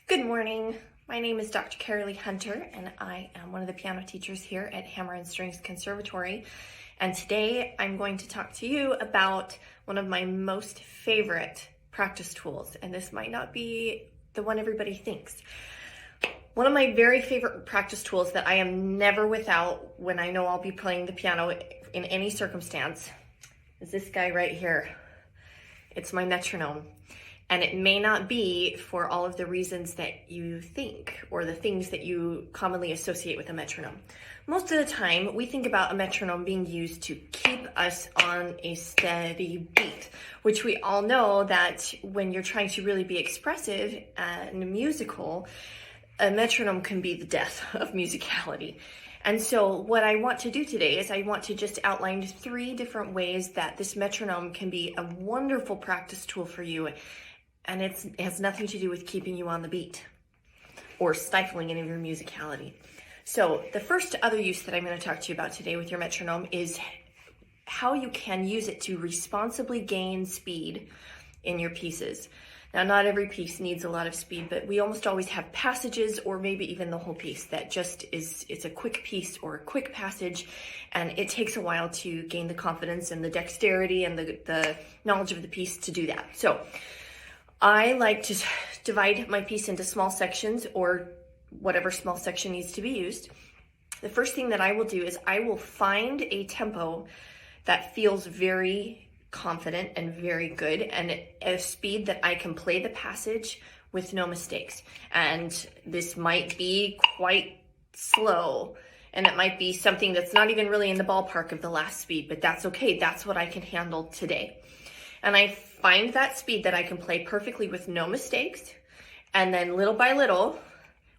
Good morning. My name is Dr. Karali Hunter, and I am one of the piano teachers here at Hammer Strings Conservatory. And today I'm going to talk to you about one of my most favorite practice tools. And this might not be the one everybody thinks. One of my very favorite practice tools that I am never without when I know I'll be playing the piano in any circumstance is this guy right here. It's my metronome. And it may not be for all of the reasons that you think or the things that you commonly associate with a metronome. Most of the time, we think about a metronome being used to keep us on a steady beat, which we all know that when you're trying to really be expressive and musical, a metronome can be the death of musicality. And so what I want to do today is I want to just outline 3 different ways that this metronome can be a wonderful practice tool for you. And it has nothing to do with keeping you on the beat or stifling any of your musicality. So the first other use that I'm going to talk to you about today with your metronome is how you can use it to responsibly gain speed in your pieces. Now, not every piece needs a lot of speed, but we almost always have passages or maybe even the whole piece that just it's a quick piece or a quick passage, and it takes a while to gain the confidence and the dexterity and the knowledge of the piece to do that. So I like to divide my piece into small sections or whatever small section needs to be used. The first thing that I will do is I will find a tempo that feels very confident and very good and a speed that I can play the passage with no mistakes. And this might be quite slow, and it might be something that's not even really in the ballpark of the last speed, but that's okay. That's what I can handle today. And I find that speed that I can play perfectly with no mistakes. And then little by little,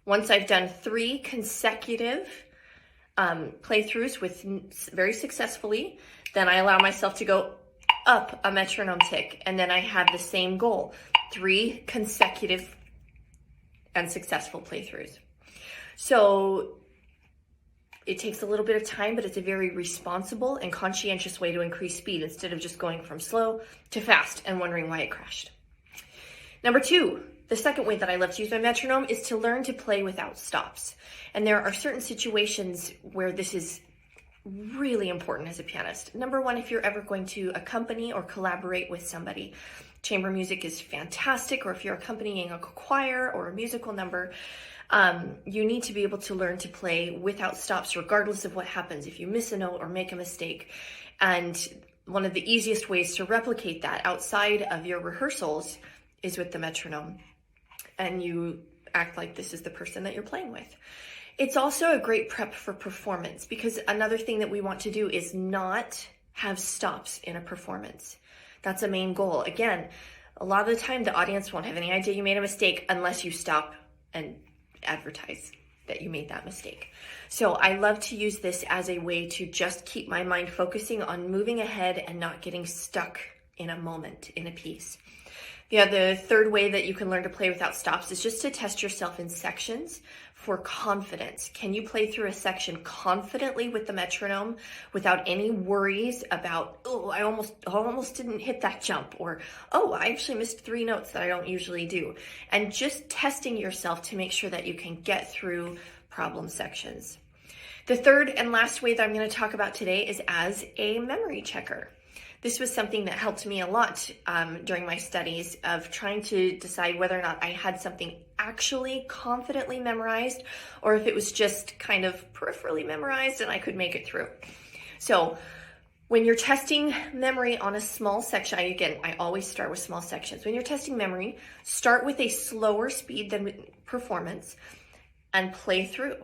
once I've done 3 consecutive playthroughs very successfully, then I allow myself to go up a metronome tick. And then I have the same goal, 3 consecutive and successful playthroughs. So it takes a little bit of time, but it's a very responsible and conscientious way to increase speed instead of just going from slow to fast and wondering why it crashed. Number 2, the second way that I love to use my metronome is to learn to play without stops. And there are certain situations where this is really important as a pianist. Number 1, if you're ever going to accompany or collaborate with somebody, chamber music is fantastic, or if you're accompanying a choir or a musical number, you need to be able to learn to play without stops, regardless of what happens, if you miss a note or make a mistake. And one of the easiest ways to replicate that outside of your rehearsals is with the metronome. And you act like this is the person that you're playing with. It's also a great prep for performance, because another thing that we want to do is not have stops in a performance. That's a main goal. Again, a lot of the time the audience won't have any idea you made a mistake unless you stop and advertise that you made that mistake. So I love to use this as a way to just keep my mind focusing on moving ahead and not getting stuck in a moment in a piece. The third way that you can learn to play without stops is just to test yourself in sections for confidence. Can you play through a section confidently with the metronome without any worries about, oh, I almost didn't hit that jump, or, oh, I actually missed 3 notes that I don't usually do. And just testing yourself to make sure that you can get through problem sections. The third and last way that I'm going to talk about today is as a memory checker. This was something that helped me a lot during my studies of trying to decide whether or not I had something actually confidently memorized or if it was just kind of peripherally memorized and I could make it through. So when you're testing memory on a small section, I always start with small sections. When you're testing memory, start with a slower speed than performance and play through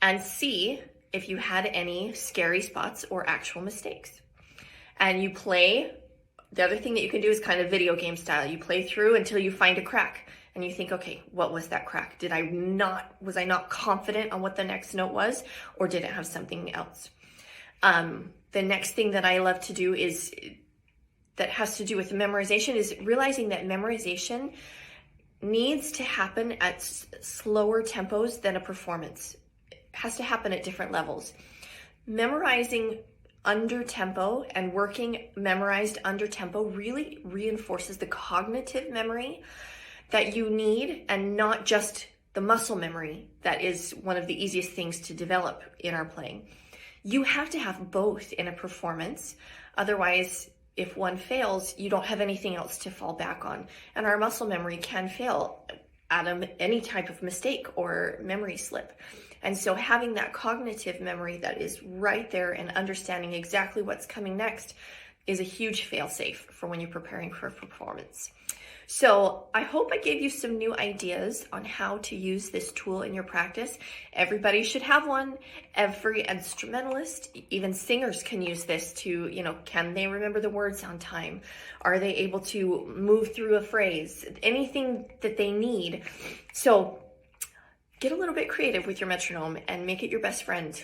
and see if you had any scary spots or actual mistakes. And you play, the other thing that you can do is kind of video game style. You play through until you find a crack and you think, okay, what was that crack? Was I not confident on what the next note was, or did it have something else? The next thing that I love to do that has to do with memorization is realizing that memorization needs to happen at slower tempos than a performance. It has to happen at different levels. Memorizing under tempo and working memorized under tempo really reinforces the cognitive memory that you need and not just the muscle memory that is one of the easiest things to develop in our playing. You have to have both in a performance. Otherwise, if one fails, you don't have anything else to fall back on. And our muscle memory can fail at any type of mistake or memory slip. And so having that cognitive memory that is right there and understanding exactly what's coming next is a huge fail-safe for when you're preparing for a performance. So I hope I gave you some new ideas on how to use this tool in your practice. Everybody should have one. Every instrumentalist, even singers, can use this to, can they remember the words on time? Are they able to move through a phrase? Anything that they need. So get a little bit creative with your metronome and make it your best friend.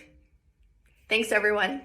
Thanks, everyone.